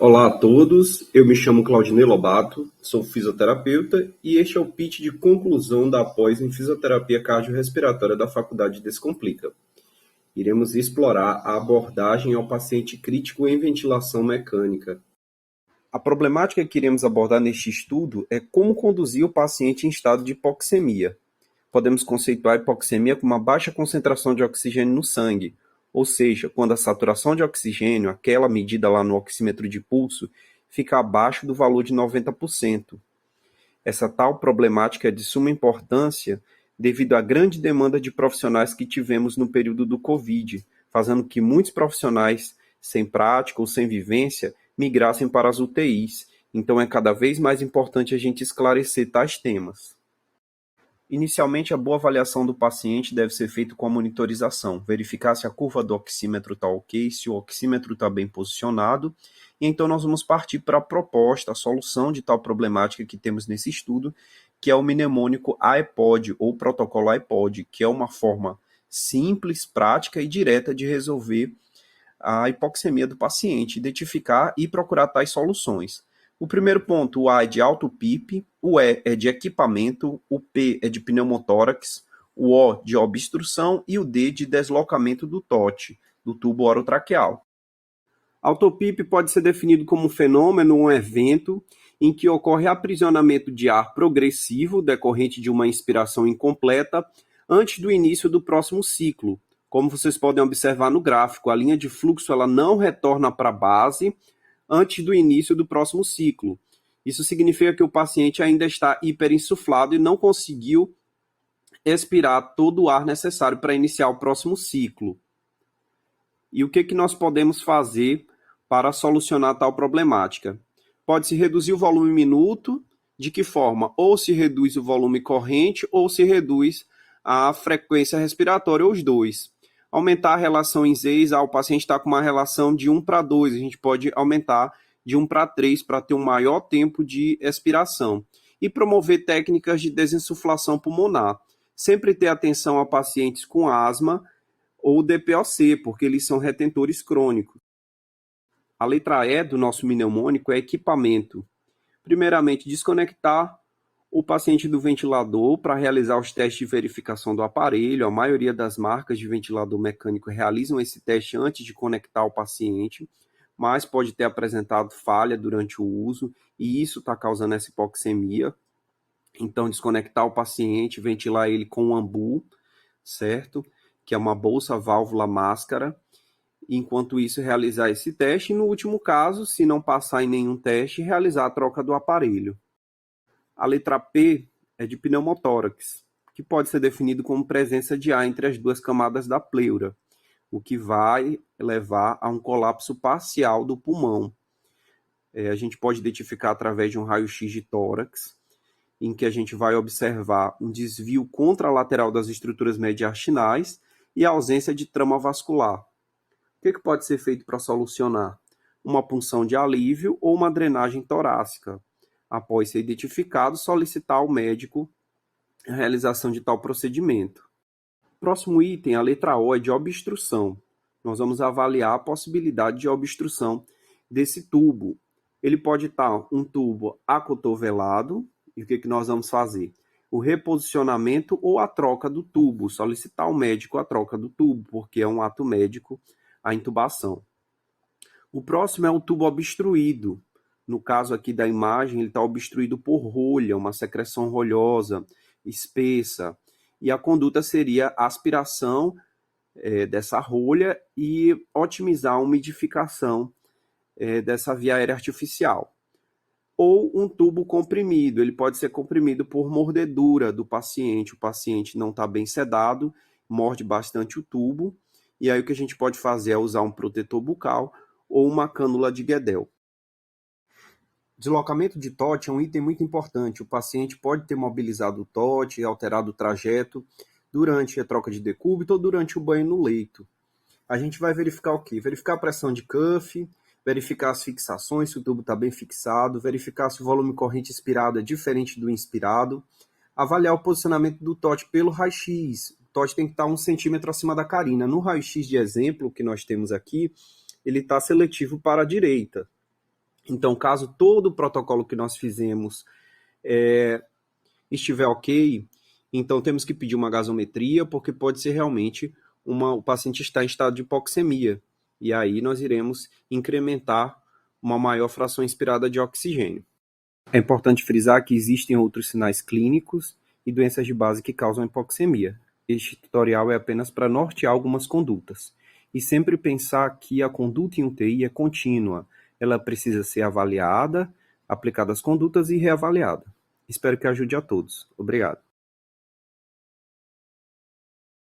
Olá a todos, eu me chamo Claudinei Lobato, sou fisioterapeuta e este é o pitch de conclusão da pós em fisioterapia cardiorrespiratória da Faculdade Descomplica. Iremos explorar a abordagem ao paciente crítico em ventilação mecânica. A problemática que iremos abordar neste estudo é como conduzir o paciente em estado de hipoxemia. Podemos conceituar a hipoxemia como uma baixa concentração de oxigênio no sangue, ou seja, quando a saturação de oxigênio, aquela medida lá no oxímetro de pulso, fica abaixo do valor de 90%. Essa tal problemática é de suma importância devido à grande demanda de profissionais que tivemos no período do Covid, fazendo que muitos profissionais sem prática ou sem vivência migrassem para as UTIs. Então é cada vez mais importante a gente esclarecer tais temas. Inicialmente, a boa avaliação do paciente deve ser feita com a monitorização, verificar se a curva do oxímetro está ok, se o oxímetro está bem posicionado, e então nós vamos partir para a proposta, a solução de tal problemática que temos nesse estudo, que é o mnemônico AEPOD, ou protocolo AEPOD, que é uma forma simples, prática e direta de resolver a hipoxemia do paciente, identificar e procurar tais soluções. O primeiro ponto, o A é de alto PIP, o E é de equipamento, o P é de pneumotórax, o O de obstrução e o D de deslocamento do TOT, do tubo orotraqueal. Autopip pode ser definido como um fenômeno ou um evento em que ocorre aprisionamento de ar progressivo decorrente de uma inspiração incompleta antes do início do próximo ciclo. Como vocês podem observar no gráfico, a linha de fluxo ela não retorna para a base antes do início do próximo ciclo. Isso significa que o paciente ainda está hiperinsuflado e não conseguiu expirar todo o ar necessário para iniciar o próximo ciclo. E o que nós podemos fazer para solucionar tal problemática? Pode-se reduzir o volume minuto, de que forma? Ou se reduz o volume corrente, ou se reduz a frequência respiratória, ou os dois. Aumentar a relação em Z's, o paciente está com uma relação de 1 para 2, a gente pode aumentar de 1 para 3 para ter um maior tempo de expiração. E promover técnicas de desinsuflação pulmonar. Sempre ter atenção a pacientes com asma, ou DPOC, porque eles são retentores crônicos. A letra E do nosso mnemônico é equipamento. Primeiramente, desconectar o paciente do ventilador para realizar os testes de verificação do aparelho. A maioria das marcas de ventilador mecânico realizam esse teste antes de conectar o paciente, mas pode ter apresentado falha durante o uso e isso está causando essa hipoxemia. Então, desconectar o paciente, ventilar ele com um ambu, certo? Que é uma bolsa válvula máscara. Enquanto isso, realizar esse teste e, no último caso, se não passar em nenhum teste, realizar a troca do aparelho. A letra P é de pneumotórax, que pode ser definido como presença de ar entre as duas camadas da pleura, o que vai levar a um colapso parcial do pulmão. A gente pode identificar através de um raio-x de tórax, em que a gente vai observar um desvio contralateral das estruturas mediastinais e a ausência de trama vascular. O que pode ser feito para solucionar? Uma punção de alívio ou uma drenagem torácica. Após ser identificado, solicitar ao médico a realização de tal procedimento. Próximo item, a letra O, é de obstrução. Nós vamos avaliar a possibilidade de obstrução desse tubo. Ele pode estar um tubo acotovelado, e o que nós vamos fazer? O reposicionamento ou a troca do tubo, solicitar ao médico a troca do tubo, porque é um ato médico a intubação. O próximo é o tubo obstruído. No caso aqui da imagem, ele está obstruído por rolha, uma secreção rolhosa, espessa, e a conduta seria a aspiração dessa rolha e otimizar a umidificação dessa via aérea artificial. Ou um tubo comprimido, ele pode ser comprimido por mordedura do paciente. O paciente não está bem sedado, morde bastante o tubo, e aí o que a gente pode fazer é usar um protetor bucal ou uma cânula de Guedel. Deslocamento de TOT é um item muito importante. O paciente pode ter mobilizado o TOT, alterado o trajeto durante a troca de decúbito ou durante o banho no leito. A gente vai verificar o quê? Verificar a pressão de cuff, verificar as fixações, se o tubo está bem fixado, verificar se o volume corrente expirado é diferente do inspirado, avaliar o posicionamento do TOT pelo raio-x. O TOT tem que estar 1 centímetro acima da carina. No raio-x de exemplo que nós temos aqui, ele está seletivo para a direita. Então, caso todo o protocolo que nós fizemos estiver ok, então temos que pedir uma gasometria, porque pode ser realmente o paciente está em estado de hipoxemia, e aí nós iremos incrementar uma maior fração inspirada de oxigênio. É importante frisar que existem outros sinais clínicos e doenças de base que causam hipoxemia. Este tutorial é apenas para nortear algumas condutas. E sempre pensar que a conduta em UTI é contínua. Ela precisa ser avaliada, aplicada as condutas e reavaliada. Espero que ajude a todos. Obrigado.